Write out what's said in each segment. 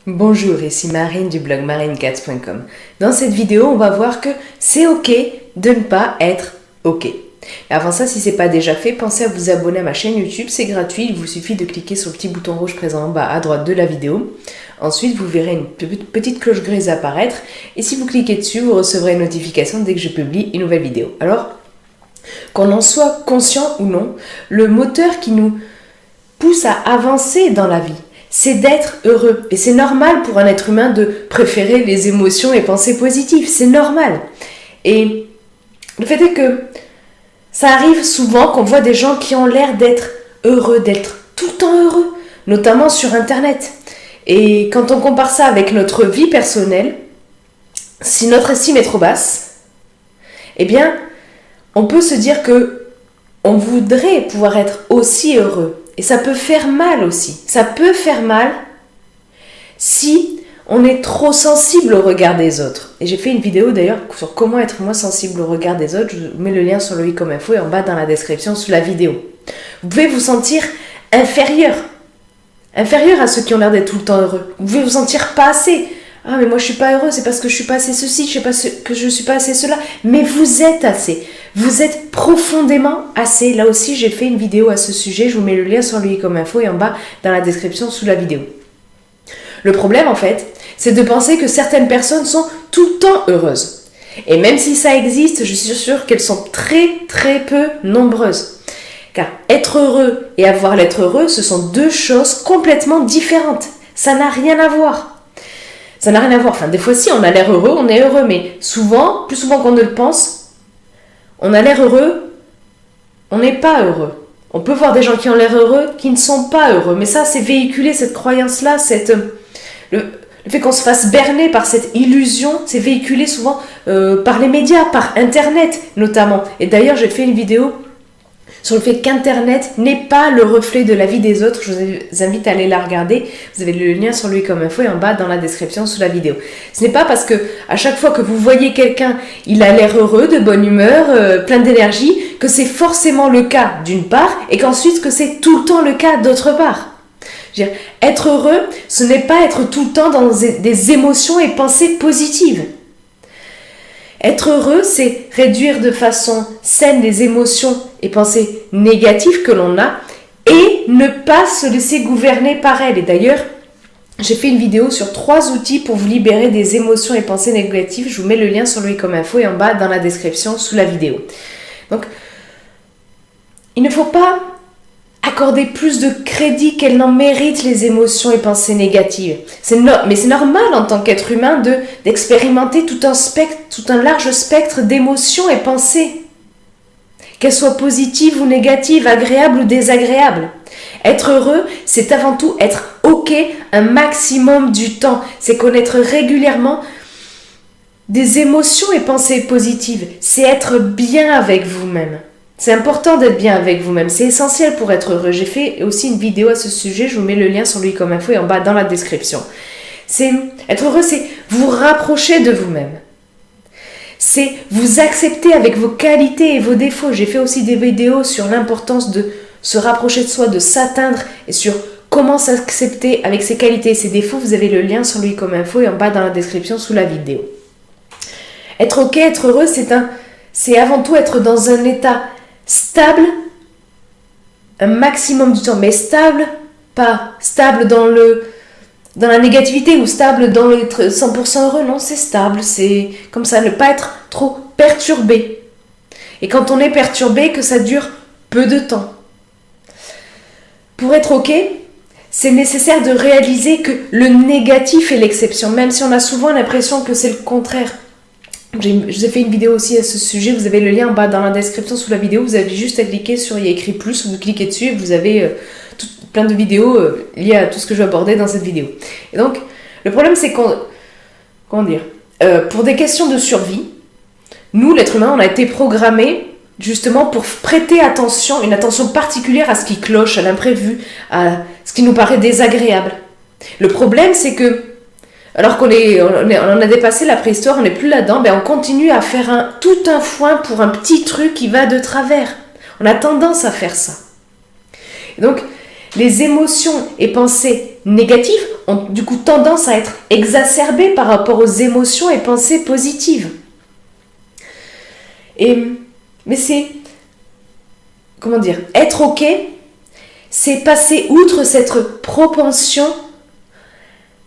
Bonjour, ici Marine du blog marinecats.com. Dans cette vidéo, on va voir que c'est ok de ne pas être ok. Mais avant ça, si ce n'est pas déjà fait, pensez à vous abonner à ma chaîne YouTube, c'est gratuit, il vous suffit de cliquer sur le petit bouton rouge présent en bas à droite de la vidéo. Ensuite, vous verrez une petite cloche grise apparaître et si vous cliquez dessus, vous recevrez une notification dès que je publie une nouvelle vidéo. Alors, qu'on en soit conscient ou non, le moteur qui nous pousse à avancer dans la vie, c'est d'être heureux. Et c'est normal pour un être humain de préférer les émotions et pensées positives. C'est normal. Et le fait est que ça arrive souvent qu'on voit des gens qui ont l'air d'être heureux, d'être tout le temps heureux, notamment sur Internet. Et quand on compare ça avec notre vie personnelle, si notre estime est trop basse, eh bien, on peut se dire que on voudrait pouvoir être aussi heureux. Et ça peut faire mal aussi. Ça peut faire mal si on est trop sensible au regard des autres. Et j'ai fait une vidéo d'ailleurs sur comment être moins sensible au regard des autres. Je vous mets le lien sur le i comme info et en bas dans la description sous la vidéo. Vous pouvez vous sentir inférieur à ceux qui ont l'air d'être tout le temps heureux. Vous pouvez vous sentir pas assez. Ah mais moi je suis pas heureux, c'est parce que je suis pas assez ceci, que je suis pas assez cela. Mais vous êtes assez. Vous êtes profondément assez. Là aussi j'ai fait une vidéo à ce sujet. Je vous mets le lien sur le i comme info et en bas dans la description sous la vidéo. Le problème en fait, c'est de penser que certaines personnes sont tout le temps heureuses. Et même si ça existe, je suis sûre qu'elles sont très très peu nombreuses. Car être heureux et avoir l'être heureux, ce sont deux choses complètement différentes. Ça n'a rien à voir. Ça n'a rien à voir. Enfin, des fois, si on a l'air heureux, on est heureux. Mais souvent, plus souvent qu'on ne le pense, on a l'air heureux, on n'est pas heureux. On peut voir des gens qui ont l'air heureux, qui ne sont pas heureux. Mais ça, c'est véhiculé, cette croyance-là, le fait qu'on se fasse berner par cette illusion, c'est véhiculé souvent par les médias, par Internet notamment. Et d'ailleurs, j'ai fait une vidéo sur le fait qu'Internet n'est pas le reflet de la vie des autres. Je vous invite à aller la regarder. Vous avez le lien sur lui comme info et en bas dans la description sous la vidéo. Ce n'est pas parce que à chaque fois que vous voyez quelqu'un, il a l'air heureux, de bonne humeur, plein d'énergie, que c'est forcément le cas d'une part et qu'ensuite que c'est tout le temps le cas d'autre part. Je veux dire, être heureux, ce n'est pas être tout le temps dans des émotions et pensées positives. Être heureux, c'est réduire de façon saine les émotions et pensées négatives que l'on a et ne pas se laisser gouverner par elles. Et d'ailleurs, j'ai fait une vidéo sur 3 outils pour vous libérer des émotions et pensées négatives. Je vous mets le lien sur le i comme info et en bas dans la description sous la vidéo. Donc, il ne faut pas accorder plus de crédit qu'elles n'en méritent les émotions et pensées négatives. Mais c'est normal en tant qu'être humain d'expérimenter tout un large spectre d'émotions et pensées. Qu'elles soient positives ou négatives, agréables ou désagréables. Être heureux, c'est avant tout être ok un maximum du temps. C'est connaître régulièrement des émotions et pensées positives. C'est être bien avec vous-même. C'est important d'être bien avec vous-même, c'est essentiel pour être heureux. J'ai fait aussi une vidéo à ce sujet, je vous mets le lien sur lui comme info et en bas dans la description. Être heureux, c'est vous rapprocher de vous-même. C'est vous accepter avec vos qualités et vos défauts. J'ai fait aussi des vidéos sur l'importance de se rapprocher de soi, de s'atteindre et sur comment s'accepter avec ses qualités et ses défauts. Vous avez le lien sur lui comme info et en bas dans la description sous la vidéo. Être ok, être heureux, c'est avant tout être dans un état stable un maximum du temps, mais stable, pas stable dans la négativité ou stable dans l'être 100% heureux, non, c'est stable, c'est comme ça, ne pas être trop perturbé. Et quand on est perturbé, que ça dure peu de temps. Pour être ok, c'est nécessaire de réaliser que le négatif est l'exception, même si on a souvent l'impression que c'est le contraire. Je vous ai fait une vidéo aussi à ce sujet, vous avez le lien en bas dans la description sous la vidéo, vous avez juste à cliquer sur il y a écrit plus, vous cliquez dessus et vous avez plein de vidéos liées à tout ce que je vais aborder dans cette vidéo. Et donc, le problème c'est pour des questions de survie, nous l'être humain, on a été programmé justement pour prêter une attention particulière à ce qui cloche, à l'imprévu, à ce qui nous paraît désagréable. Le problème c'est que alors qu'on a dépassé la préhistoire, on n'est plus là-dedans, on continue à faire tout un foin pour un petit truc qui va de travers. On a tendance à faire ça. Et donc, les émotions et pensées négatives ont du coup tendance à être exacerbées par rapport aux émotions et pensées positives. Mais c'est, comment dire, être ok, c'est passer outre cette propension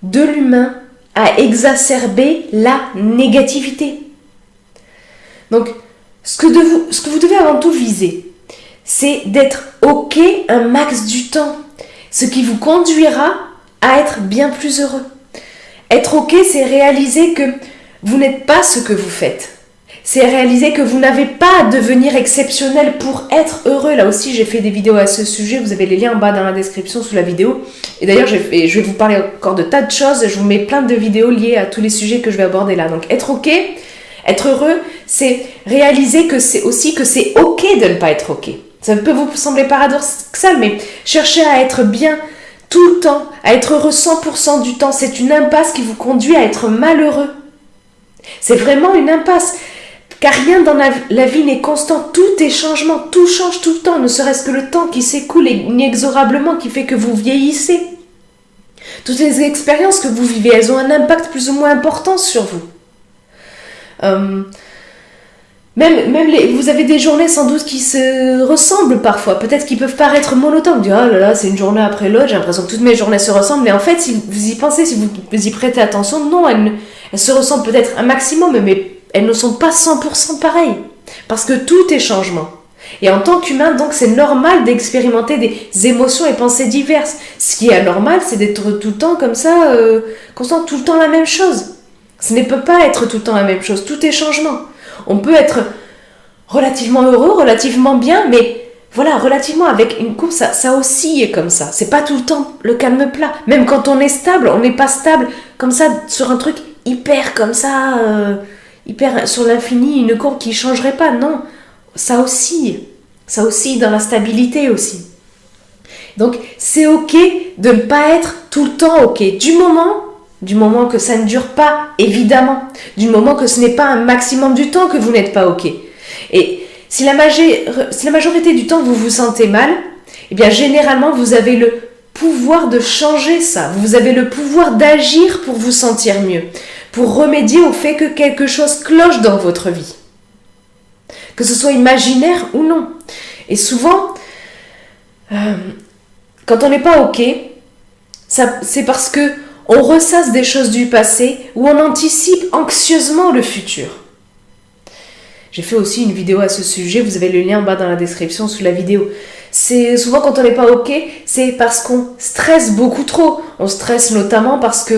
de l'humain à exacerber la négativité. Donc, ce que vous devez avant tout viser, c'est d'être ok un max du temps, ce qui vous conduira à être bien plus heureux. Être ok, c'est réaliser que vous n'êtes pas ce que vous faites. C'est réaliser que vous n'avez pas à devenir exceptionnel pour être heureux. Là aussi, j'ai fait des vidéos à ce sujet. Vous avez les liens en bas dans la description sous la vidéo. Et d'ailleurs, je vais vous parler encore de tas de choses. Je vous mets plein de vidéos liées à tous les sujets que je vais aborder là. Donc, être ok, être heureux, c'est réaliser que c'est ok de ne pas être ok. Ça peut vous sembler paradoxal, mais chercher à être bien tout le temps, à être heureux 100% du temps, c'est une impasse qui vous conduit à être malheureux. C'est vraiment une impasse. Car rien dans la vie n'est constant, tout est changement, tout change tout le temps, ne serait-ce que le temps qui s'écoule inexorablement, qui fait que vous vieillissez. Toutes les expériences que vous vivez, elles ont un impact plus ou moins important sur vous. Vous avez des journées sans doute qui se ressemblent parfois, peut-être qu'ils peuvent paraître monotones, vous dites oh là là c'est une journée après l'autre, j'ai l'impression que toutes mes journées se ressemblent, mais en fait si vous y pensez, si vous y prêtez attention, non, elles se ressemblent peut-être un maximum, mais elles ne sont pas 100% pareilles, parce que tout est changement. Et en tant qu'humain, donc, c'est normal d'expérimenter des émotions et pensées diverses. Ce qui est anormal, c'est d'être tout le temps comme ça, constant, tout le temps la même chose. Ça ne peut pas être tout le temps la même chose, tout est changement. On peut être relativement heureux, relativement bien, mais voilà, relativement avec une courbe, ça oscille comme ça. C'est pas tout le temps le calme plat. Même quand on est stable, on n'est pas stable comme ça sur un truc hyper comme ça... hyper sur l'infini, une courbe qui ne changerait pas, non, ça oscille dans la stabilité aussi. Donc c'est ok de ne pas être tout le temps ok, du moment que ça ne dure pas, évidemment, du moment que ce n'est pas un maximum du temps que vous n'êtes pas ok. Et si la majorité du temps vous vous sentez mal, eh bien généralement vous avez le pouvoir de changer ça, vous avez le pouvoir d'agir pour vous sentir mieux, pour remédier au fait que quelque chose cloche dans votre vie. Que ce soit imaginaire ou non. Et souvent, quand on n'est pas ok, c'est parce que on ressasse des choses du passé ou on anticipe anxieusement le futur. J'ai fait aussi une vidéo à ce sujet, vous avez le lien en bas dans la description sous la vidéo. C'est souvent quand on n'est pas ok, c'est parce qu'on stresse beaucoup trop. On stresse notamment parce que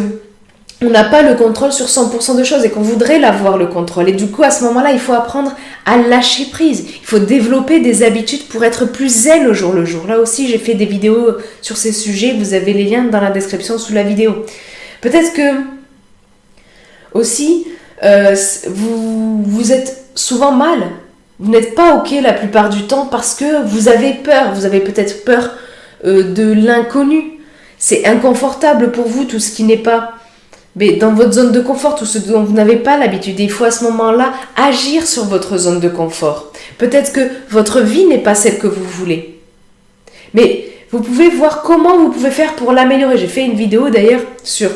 on n'a pas le contrôle sur 100% de choses et qu'on voudrait l'avoir le contrôle. Et du coup, à ce moment-là, il faut apprendre à lâcher prise. Il faut développer des habitudes pour être plus zen au jour le jour. Là aussi, j'ai fait des vidéos sur ces sujets. Vous avez les liens dans la description sous la vidéo. Peut-être que aussi, vous êtes souvent mal. Vous n'êtes pas ok la plupart du temps parce que vous avez peur. Vous avez peut-être peur de l'inconnu. C'est inconfortable pour vous, tout ce qui n'est pas... Mais dans votre zone de confort, tout ce dont vous n'avez pas l'habitude, il faut à ce moment-là agir sur votre zone de confort. Peut-être que votre vie n'est pas celle que vous voulez. Mais vous pouvez voir comment vous pouvez faire pour l'améliorer. J'ai fait une vidéo d'ailleurs sur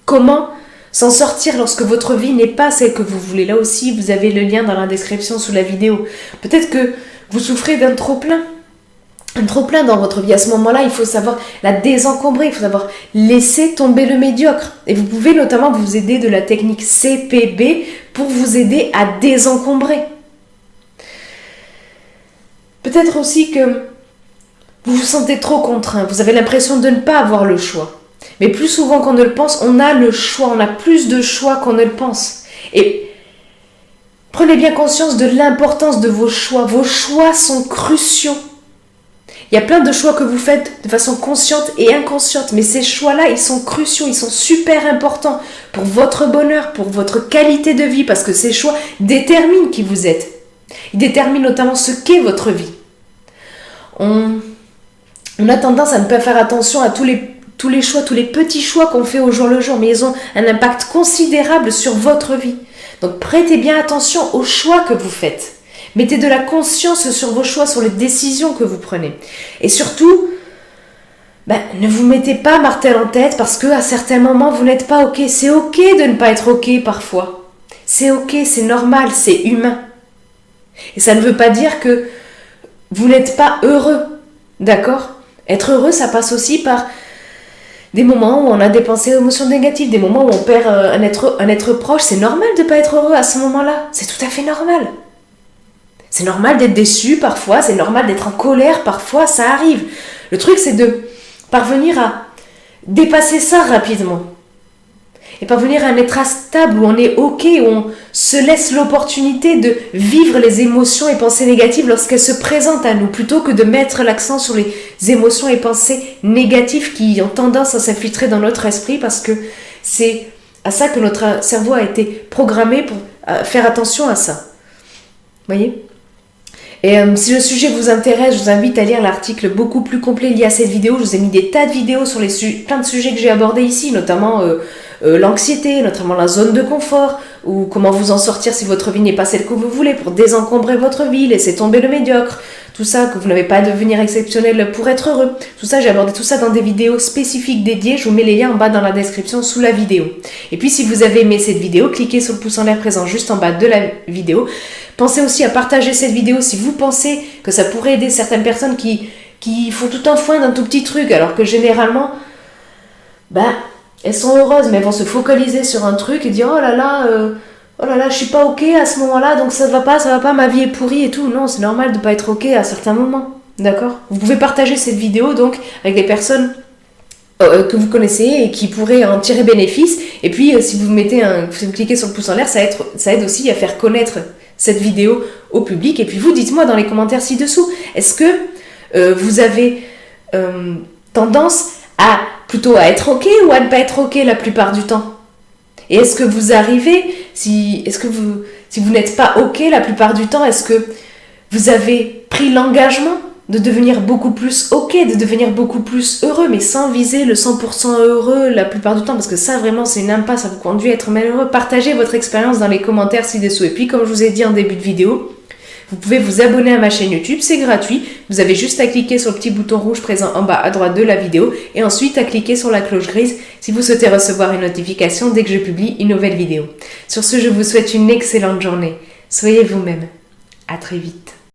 comment s'en sortir lorsque votre vie n'est pas celle que vous voulez. Là aussi, vous avez le lien dans la description sous la vidéo. Peut-être que vous souffrez d'un trop-plein. Un trop-plein dans votre vie. À ce moment-là, il faut savoir la désencombrer, il faut savoir laisser tomber le médiocre. Et vous pouvez notamment vous aider de la technique CPB pour vous aider à désencombrer. Peut-être aussi que vous vous sentez trop contraint, vous avez l'impression de ne pas avoir le choix. Mais plus souvent qu'on ne le pense, on a le choix, on a plus de choix qu'on ne le pense. Et prenez bien conscience de l'importance de vos choix. Vos choix sont cruciaux. Il y a plein de choix que vous faites de façon consciente et inconsciente, mais ces choix-là, ils sont cruciaux, ils sont super importants pour votre bonheur, pour votre qualité de vie, parce que ces choix déterminent qui vous êtes. Ils déterminent notamment ce qu'est votre vie. On a tendance à ne pas faire attention à tous les choix, tous les petits choix qu'on fait au jour le jour, mais ils ont un impact considérable sur votre vie. Donc prêtez bien attention aux choix que vous faites. Mettez de la conscience sur vos choix, sur les décisions que vous prenez. Et surtout, ne vous mettez pas martel en tête parce que à certains moments vous n'êtes pas ok. C'est ok de ne pas être ok parfois. C'est ok, c'est normal, c'est humain. Et ça ne veut pas dire que vous n'êtes pas heureux, d'accord ? Être heureux, ça passe aussi par des moments où on a des pensées, émotions négatives, des moments où on perd un être proche. C'est normal de ne pas être heureux à ce moment-là. C'est tout à fait normal. C'est normal d'être déçu parfois, c'est normal d'être en colère parfois, ça arrive. Le truc, c'est de parvenir à dépasser ça rapidement. Et parvenir à un état stable où on est ok, où on se laisse l'opportunité de vivre les émotions et pensées négatives lorsqu'elles se présentent à nous, plutôt que de mettre l'accent sur les émotions et pensées négatives qui ont tendance à s'infiltrer dans notre esprit, parce que c'est à ça que notre cerveau a été programmé pour faire attention à ça. Vous voyez ? Et si le sujet vous intéresse, je vous invite à lire l'article beaucoup plus complet lié à cette vidéo. Je vous ai mis des tas de vidéos sur plein de sujets que j'ai abordés ici, notamment l'anxiété, notamment la zone de confort, ou comment vous en sortir si votre vie n'est pas celle que vous voulez, pour désencombrer votre vie, laisser tomber le médiocre, tout ça, que vous n'avez pas à devenir exceptionnel pour être heureux. Tout ça, j'ai abordé tout ça dans des vidéos spécifiques dédiées. Je vous mets les liens en bas dans la description sous la vidéo. Et puis si vous avez aimé cette vidéo, cliquez sur le pouce en l'air présent juste en bas de la vidéo. Pensez aussi à partager cette vidéo si vous pensez que ça pourrait aider certaines personnes qui font tout un foin d'un tout petit truc, alors que généralement, elles sont heureuses, mais elles vont se focaliser sur un truc et dire oh là là, je suis pas ok à ce moment-là, donc ça va pas, ma vie est pourrie et tout. Non, c'est normal de pas être ok à certains moments, d'accord ? Vous pouvez partager cette vidéo donc avec des personnes que vous connaissez et qui pourraient en tirer bénéfice. Et puis si vous cliquez sur le pouce en l'air, ça aide aussi à faire connaître cette vidéo au public. Et puis vous, dites-moi dans les commentaires ci-dessous, est-ce que vous avez tendance à plutôt à être ok ou à ne pas être ok la plupart du temps ? Et est-ce que vous arrivez, si vous n'êtes pas ok la plupart du temps, est-ce que vous avez pris l'engagement de devenir beaucoup plus ok, de devenir beaucoup plus heureux, mais sans viser le 100% heureux la plupart du temps, parce que ça vraiment c'est une impasse, ça vous conduit à être malheureux. Partagez votre expérience dans les commentaires ci-dessous. Et puis comme je vous ai dit en début de vidéo, vous pouvez vous abonner à ma chaîne YouTube, c'est gratuit. Vous avez juste à cliquer sur le petit bouton rouge présent en bas à droite de la vidéo et ensuite à cliquer sur la cloche grise si vous souhaitez recevoir une notification dès que je publie une nouvelle vidéo. Sur ce, je vous souhaite une excellente journée. Soyez vous-même. À très vite.